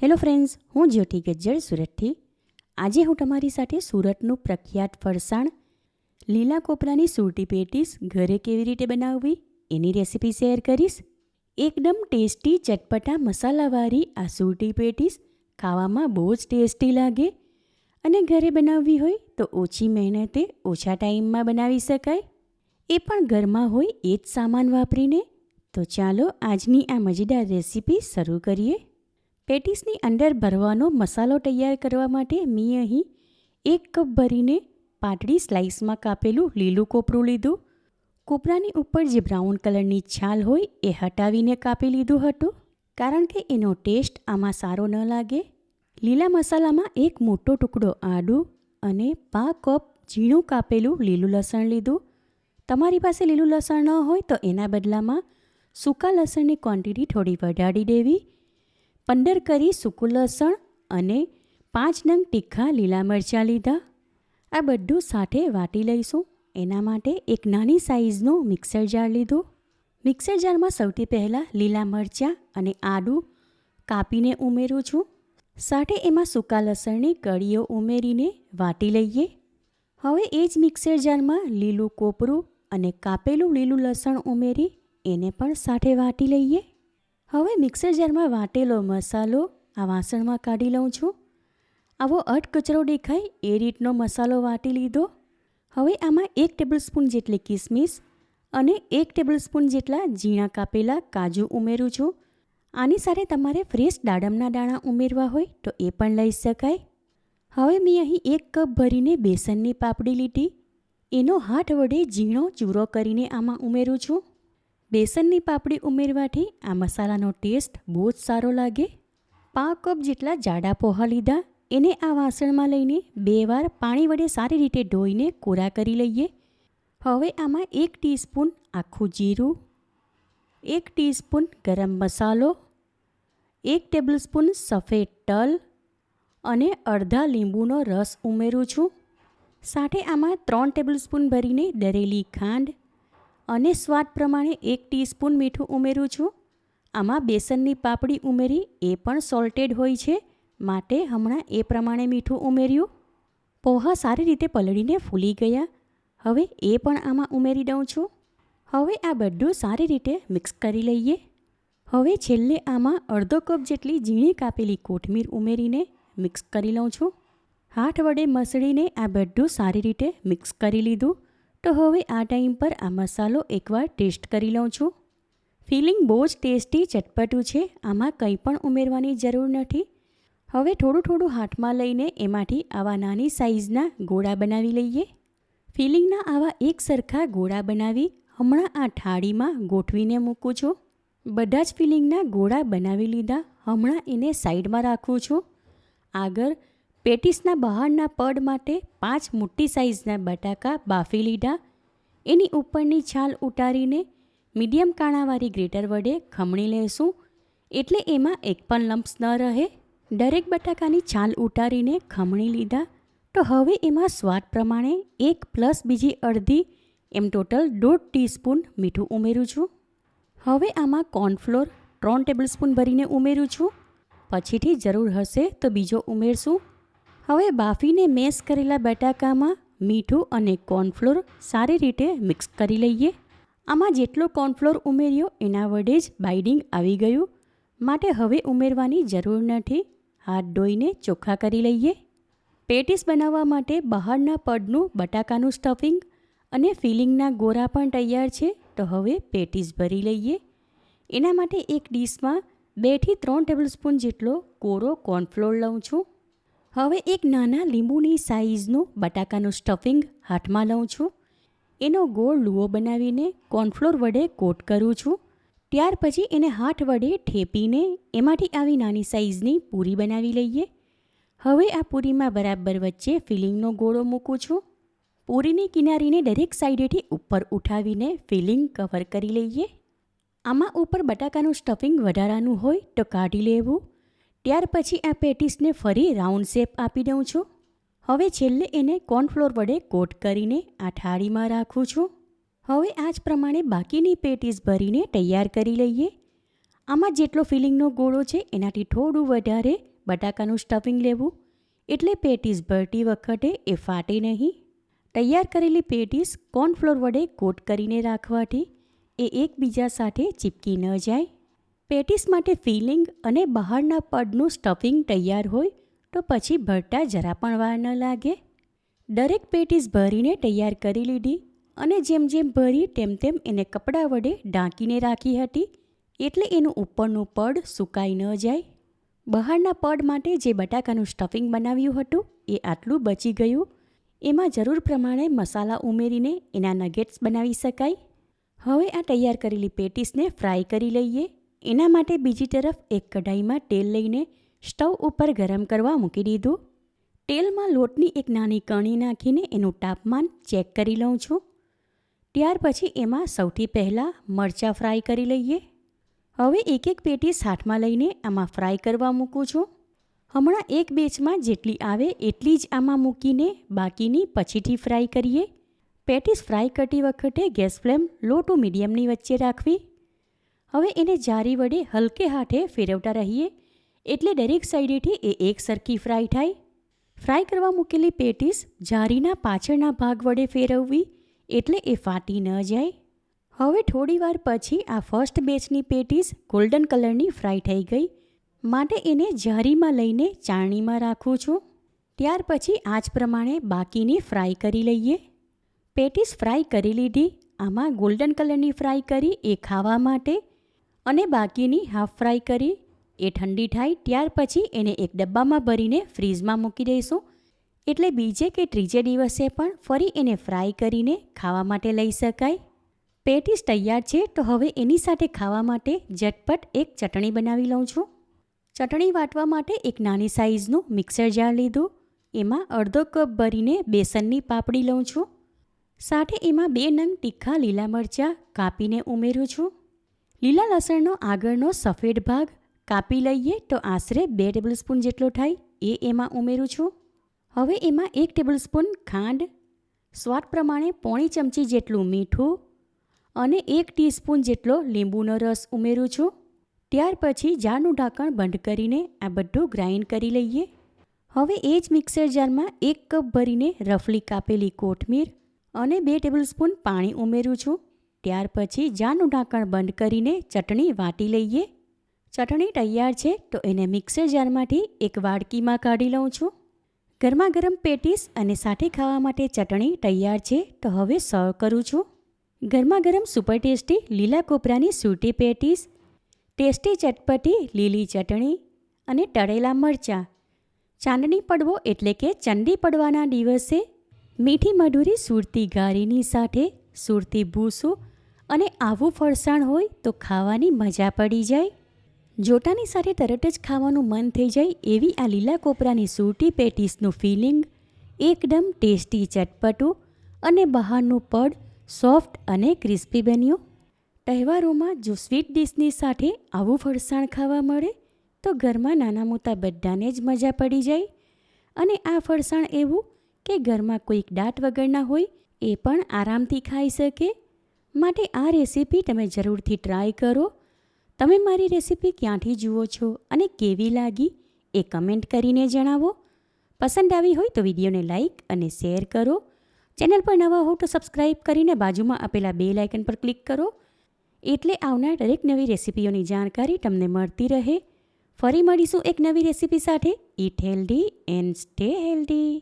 Hello friends, હું જ્યોતિ ગજ્જર સુરતથી. આજે હું તમારી સાથે સુરતનું પ્રખ્યાત ફરસાણ લીલા કોપરાની સુરતી પેટીસ ઘરે કેવી રીતે બનાવવી એની રેસીપી શેર કરીશ. એકદમ ટેસ્ટી ચટપટા મસાલાવાળી આ સુરતી પેટીસ ખાવામાં બહુ જ ટેસ્ટી લાગે અને ઘરે બનાવવી હોય તો ઓછી મહેનતે ઓછા ટાઈમમાં બનાવી શકાય, એ પણ ઘરમાં હોય એ જ સામાન વાપરીને. તો ચાલો આજની આ મજેદાર રેસીપી શરૂ કરીએ. પેટીસની અંદર ભરવાનો મસાલો તૈયાર કરવા માટે મેં અહીં 1 કપ ભરીને પાતળી સ્લાઇસમાં કાપેલું લીલું કોપરું લીધું. કોપરાની ઉપર જે બ્રાઉન કલરની છાલ હોય એ હટાવીને કાપી લીધું હતું, કારણ કે એનો ટેસ્ટ આમાં સારો ન લાગે. લીલા મસાલામાં 1 મોટો ટુકડો આદું અને 5 કપ ઝીણું કાપેલું લીલું લસણ લીધું. તમારી પાસે લીલું લસણ ન હોય તો એના બદલામાં સૂકા લસણની ક્વોન્ટિટી થોડી વધારી દેવી. 15 કરી સૂકું લસણ અને 5 નંગ તીખા લીલા મરચાં લીધા. આ બધું સાથે વાટી લઈશું. એના માટે એક નાની સાઇઝનો મિક્સર જાર લીધો. મિક્સર જારમાં સૌથી પહેલાં લીલા મરચાં અને આદું કાપીને ઉમેરું છું. સાથે એમાં સૂકા લસણની કળીઓ ઉમેરીને વાટી લઈએ. હવે એ જ મિક્સર જારમાં લીલું કોપરું અને કાપેલું લીલું લસણ ઉમેરી એને પણ સાથે વાટી લઈએ. હવે મિક્સર જારમાં વાટેલો મસાલો આ વાસણમાં કાઢી લઉં છું. આવો અધકચરો દેખાય એ રીતનો મસાલો વાટી લીધો. હવે આમાં 1 ટેબલસ્પૂન જેટલી કિસમિસ અને 1 ટેબલસ્પૂન જેટલા ઝીણા કાપેલા કાજુ ઉમેરું છું. આની સાથે તમારે ફ્રેશ દાડમના દાણા ઉમેરવા હોય તો એ પણ લઈ શકાય. હવે મેં અહીં 1 કપ ભરીને બેસનની પાપડી લીધી. એનો હાથ વડે ઝીણો ચૂરો કરીને આમાં ઉમેરું છું. બેસનની પાપડી ઉમેરવાથી આ મસાલાનો ટેસ્ટ બહુ જ સારો લાગે. 5 કપ જેટલા જાડા પોહા લીધા. એને આ વાસણમાં લઈને 2 વાર પાણી વડે સારી રીતે ધોઈને કોરા કરી લઈએ. હવે આમાં 1 ટીસ્પૂન આખું જીરું, 1 ટીસ્પૂન ગરમ મસાલો, 1 ટેબલસ્પૂન સફેદ તલ અને અડધા લીંબુનો રસ ઉમેરું છું. સાથે આમાં 3 ટેબલસ્પૂન ભરીને દળેલી ખાંડ અને સ્વાદ પ્રમાણે 1 ટીસ્પૂન મીઠું ઉમેરું છું. આમાં બેસનની પાપડી ઉમેરી એ પણ સોલ્ટેડ હોય છે, માટે હમણાં એ પ્રમાણે મીઠું ઉમેર્યું. પોહા સારી રીતે પલળીને ફૂલી ગયા. હવે એ પણ આમાં ઉમેરી દઉં છું. હવે આ બધું સારી રીતે મિક્સ કરી લઈએ. હવે છેલ્લે આમાં અડધો કપ જેટલી ઝીણી કાપેલી કોથમીર ઉમેરીને મિક્સ કરી લઉં છું. હાથ વડે મસળીને આ બધું સારી રીતે મિક્સ કરી લીધું. તો હવે આ ટાઈમ પર આ મસાલો એકવાર ટેસ્ટ કરી લઉં છું. ફિલિંગ બહુ જ ટેસ્ટી ચટપટું છે, આમાં કંઈ પણ ઉમેરવાની જરૂર નથી. હવે થોડું હાથમાં લઈને એમાંથી આવા નાની સાઇઝના ગોળા બનાવી લઈએ. ફિલિંગના આવા એક સરખા ગોળા બનાવી હમણાં આ થાળીમાં ગોઠવીને મૂકું છું. બધા જ ફિલિંગના ગોળા બનાવી લીધા. હમણાં એને સાઈડમાં રાખું છું. આગળ પેટીસના બહારના પડ માટે 5 મોટી સાઇઝના બટાકા બાફી લીધા. એની ઉપરની છાલ ઉતારીને મીડિયમ કાણાવાળી ગ્રેટર વડે ખમણી લેશું, એટલે એમાં એક પણ લમ્પ્સ ન રહે. દરેક બટાકાની છાલ ઉતારીને ખમણી લીધા. તો હવે એમાં સ્વાદ પ્રમાણે 1 પ્લસ બીજી અડધી એમ ટોટલ 1.5 ટીસ્પૂન મીઠું ઉમેરું છું. હવે આમાં કોર્નફ્લોર 3 ટેબલસ્પૂન ભરીને ઉમેરું છું. પછીથી જરૂર હશે તો બીજો ઉમેરશું. હવે બાફીને મેશ કરેલા બટાકામાં મીઠું અને કોર્નફ્લોર સારી રીતે મિક્સ કરી લઈએ. આમાં જેટલો કોર્નફ્લોર ઉમેર્યો એના વડે જ બાઇડિંગ આવી ગયું, માટે હવે ઉમેરવાની જરૂર નથી. હાથ ધોઈને ચોખ્ખા કરી લઈએ. પેટીસ બનાવવા માટે બહારના પડનું બટાકાનું સ્ટફિંગ અને ફિલિંગના ગોળા પણ તૈયાર છે. તો હવે પેટીસ ભરી લઈએ. એના માટે એક ડીશમાં 2 થી 3 ટેબલસ્પૂન જેટલો કોરો કોર્નફ્લોર લઉં છું. હવે એક નાના લીંબુની સાઇઝનું બટાકાનું સ્ટફિંગ હાથમાં લઉં છું. એનો ગોળ લુઓ બનાવીને કોર્નફ્લોર વડે કોટ કરું છું. ત્યાર પછી એને હાથ વડે ઠેપીને એમાંથી આવી નાની સાઇઝની પૂરી બનાવી લઈએ. હવે આ પૂરીમાં બરાબર વચ્ચે ફિલિંગનો ગોળો મૂકું છું. પૂરીની કિનારીને દરેક સાઈડેથી ઉપર ઉઠાવીને ફિલિંગ કવર કરી લઈએ. આમાં ઉપર બટાકાનું સ્ટફિંગ વધારાનું હોય તો કાઢી લેવું. ત્યાર પછી આ પેટીસને ફરી રાઉન્ડ શેપ આપી દઉં છું. હવે છેલ્લે એને કોર્નફ્લોર વડે કોટ કરીને આ થાળીમાં રાખું છું. હવે આ જ પ્રમાણે બાકીની પેટીસ ભરીને તૈયાર કરી લઈએ. આમાં જેટલો ફિલિંગનો ગોળો છે એનાથી થોડું વધારે બટાકાનું સ્ટફિંગ લેવું, એટલે પેટીસ ભરતી વખતે એ ફાટે નહીં. તૈયાર કરેલી પેટીસ કોર્નફ્લોર વડે કોટ કરીને રાખવાથી એ એકબીજા સાથે ચીપકી ન જાય. પેટીસ માટે ફિલિંગ અને બહારના પડનું સ્ટફિંગ તૈયાર હોય તો પછી ભરતા જરા પણ વાર ન લાગે. દરેક પેટીસ ભરીને તૈયાર કરી લીધી અને જેમ જેમ ભરી તેમ તેમ એને કપડાં વડે ઢાંકીને રાખી હતી, એટલે એનું ઉપરનું પડ સુકાઈ ન જાય. બહારના પડ માટે જે બટાકાનું સ્ટફિંગ બનાવ્યું હતું એ આટલું બચી ગયું. એમાં જરૂર પ્રમાણે મસાલા ઉમેરીને એના નગેટ્સ બનાવી શકાય. હવે આ તૈયાર કરેલી પેટીસને ફ્રાય કરી લઈએ. એના માટે બીજી તરફ એક કઢાઈમાં તેલ લઈને સ્ટવ ઉપર ગરમ કરવા મૂકી દીધું. તેલમાં લોટની એક નાની કણી નાખીને એનું તાપમાન ચેક કરી લઉં છું. ત્યાર પછી એમાં સૌથી પહેલાં મરચાં ફ્રાય કરી લઈએ. હવે એક એક પેટીસ હાથમાં લઈને આમાં ફ્રાય કરવા મૂકું છું. હમણાં એક બેચમાં જેટલી આવે એટલી જ આમાં મૂકીને બાકીની પછીથી ફ્રાય કરીએ. પેટીસ ફ્રાય કરતી વખતે ગેસ ફ્લેમ લો ટુ મીડિયમની વચ્ચે રાખવી. હવે એને જારી વડે હલકે હાથે ફેરવતા રહીએ એટલે દરેક સાઈડેથી એ એક સરખી ફ્રાય થાય. ફ્રાય કરવા મૂકેલી પેટીસ જારીના પાછળના ભાગ વડે ફેરવવી એટલે એ ફાટી ન જાય. હવે થોડીવાર પછી આ ફર્સ્ટ બેચની પેટીસ ગોલ્ડન કલરની ફ્રાય થઈ ગઈ, માટે એને જારીમાં લઈને ચાળણીમાં રાખું છું. ત્યાર પછી આ જ પ્રમાણે બાકીની ફ્રાય કરી લઈએ. પેટીસ ફ્રાય કરી લીધી. આમાં ગોલ્ડન કલરની ફ્રાય કરી એ ખાવા માટે અને બાકીની હાફ ફ્રાય કરી એ ઠંડી થાય ત્યાર પછી એને એક ડબ્બામાં ભરીને ફ્રીઝમાં મૂકી દઈશું, એટલે બીજે કે ત્રીજે દિવસે પણ ફરી એને ફ્રાય કરીને ખાવા માટે લઈ શકાય. પેટીસ તૈયાર છે તો હવે એની સાથે ખાવા માટે ઝટપટ એક ચટણી બનાવી લઉં છું. ચટણી વાટવા માટે એક નાની સાઇઝનું મિક્સર જાર લીધું. એમાં અડધો કપ ભરીને બેસનની પાપડી લઉં છું. સાથે એમાં 2 નંગ તીખા લીલા મરચાં કાપીને ઉમેરું છું. લીલા લસણનો આગળનો સફેદ ભાગ કાપી લઈએ તો આશરે 2 ટેબલસ્પૂન જેટલો થાય એ એમાં ઉમેરું છું. હવે એમાં 1 ટેબલસ્પૂન ખાંડ, સ્વાદ પ્રમાણે પોણી ચમચી જેટલું મીઠું અને 1 ટીસ્પૂન જેટલો લીંબુનો રસ ઉમેરું છું. ત્યાર પછી જારનું ઢાંકણ બંધ કરીને આ બધું ગ્રાઇન્ડ કરી લઈએ. હવે એ જ મિક્સર જારમાં 1 કપ ભરીને રફલી કાપેલી કોથમીર અને 2 ટેબલસ્પૂન પાણી ઉમેરું છું. ત્યાર પછી જારનું ઢાંકણ બંધ કરીને ચટણી વાટી લઈએ. ચટણી તૈયાર છે તો એને મિક્સર જારમાંથી એક વાડકીમાં કાઢી લઉં છું. ગરમા ગરમ પેટીસ અને સાથે ખાવા માટે ચટણી તૈયાર છે તો હવે સર્વ કરું છું. ગરમા ગરમ સુપર ટેસ્ટી લીલા કોપરાની સૂટી પેટીસ, ટેસ્ટી ચટપટી લીલી ચટણી અને તળેલા મરચાં. ચાંદની પડવો એટલે કે ચંડી પડવાના દિવસે મીઠી મધુરી સુરતી ગારીની સાથે સુરતી ભૂસું અને આવું ફરસાણ હોય તો ખાવાની મજા પડી જાય. જોટાની સાથે તરત જ ખાવાનું મન થઈ જાય એવી આ લીલા કોપરાની સૂટી પેટીસનું ફિલિંગ એકદમ ટેસ્ટી ચટપટું અને બહારનું પડ સોફ્ટ અને ક્રિસ્પી બન્યું. તહેવારોમાં જો સ્વીટ ડિશની સાથે આવું ફરસાણ ખાવા મળે તો ઘરમાં નાના મોટા બધાને જ મજા પડી જાય. અને આ ફરસાણ એવું કે ઘરમાં કોઈક દાંત વગરના હોય એ પણ આરામથી ખાઈ શકે. માટે આ રેસીપી તમે જરૂરથી ટ્રાય કરો. તમે મારી રેસીપી ક્યાંથી જુઓ છો અને કેવી લાગી એ કમેન્ટ કરીને જણાવો. પસંદ આવી હોય તો વિડીયોને લાઇક અને શેર કરો. ચેનલ પર નવા હો તો સબસ્ક્રાઈબ કરીને બાજુમાં આપેલા બેલ આઇકન પર ક્લિક કરો, એટલે આવનાર દરેક નવી રેસીપીઓની જાણકારી તમને મળતી રહે. ફરી મળીશું એક નવી રેસીપી સાથે. Eat healthy and stay healthy.